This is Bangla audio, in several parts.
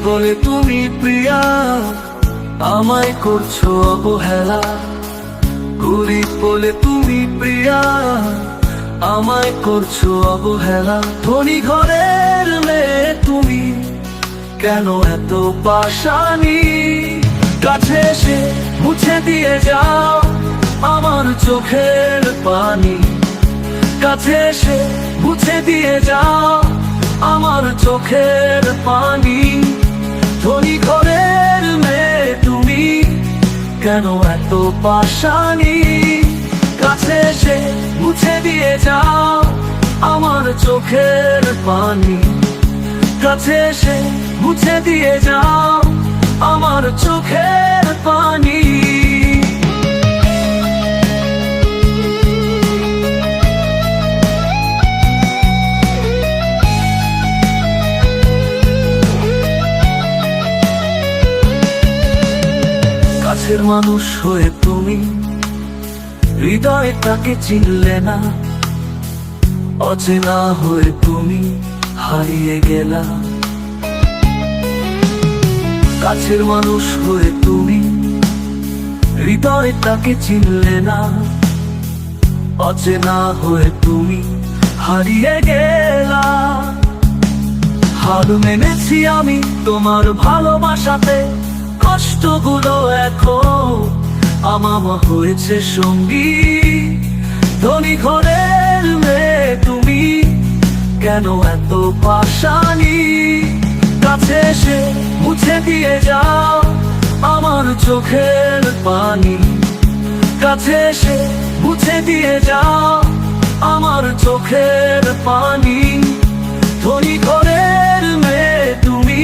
বলে তুমি প্রিয়া, আমায় করছো অবহেলা। গরিব বলে তুমি প্রিয়া, আমায় করছো অবহেলা। ধনী ঘরের মেয়ে তুমি, কেন এত পাশানি? কাছে এসে মুছে দিয়ে যাও আমার চোখের পানি। কাছে এসে মুছে দিয়ে যাও আমার চোখের পানি। ধনী ঘরের মেয়ে তুমি, কেন এত পাশানি? কাছে এসে মুছে দিয়ে যাও আমার চোখের পানি। কাছে এসে মুছে দিয়ে যাও আমার চোখের পানি। কাছের মানুষ হয়ে তুমি হৃদয়ে তাকে চিনলে না। অচেনা হয়ে তুমি হারিয়ে গেলা। কাছের মানুষ হয়ে তুমি হৃদয়ে তাকে চিনলে না। অচেনা হয়ে তুমি হারিয়ে গেলা। হার মেনেছি আমি তোমার ভালোবাসাতে, কষ্টগুলো এখন আমার হয়েছে সঙ্গী। ধনী ঘরের মেয়ে তুমি, কেন এত পাশানি? কাছে এসে মুছে দিয়ে যাও আমার চোখের পানি। কাছে এসে মুছে দিয়ে যাও আমার চোখের পানি। ধনী ঘরের মেয়ে তুমি,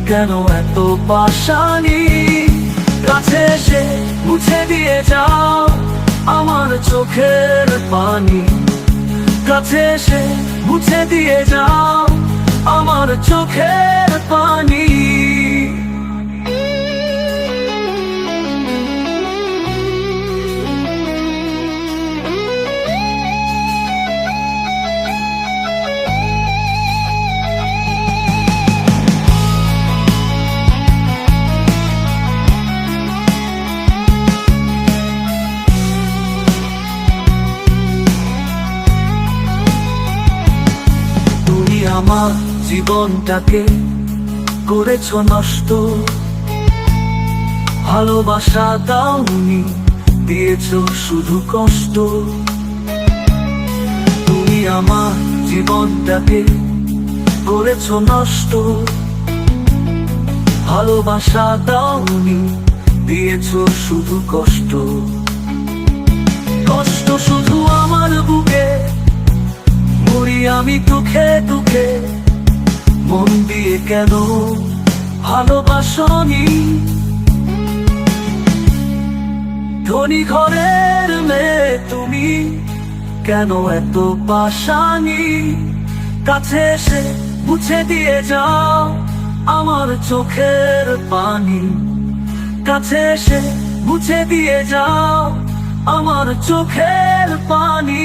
কেন এত পাশানি? কাছে এসে মুছে দিয়ে যাও আমার চোখের পানি। কাছে এসে মুছে দিয়ে যাও আমার চোখের পানি। আমার জীবনটাকে করেছো নষ্ট। ভালোবাসা দাওনি, দিয়েছো শুধু কষ্ট। তুমি আমার জীবনটাকে করেছো নষ্ট। ভালোবাসা দাওনি, দিয়েছো শুধু কষ্ট। কষ্ট শুধু আমার বুকে, মরি আমি দুঃখে দুঃখে। মন দিয়ে কেন ভালোবাসনি? ধনী ঘরের মেয়ে তুমি, কেন এত পাশানি? কাছে এসে মুছে দিয়ে যাও আমার চোখের পানি। কাছে এসে মুছে দিয়ে যাও আমার চোখের পানি।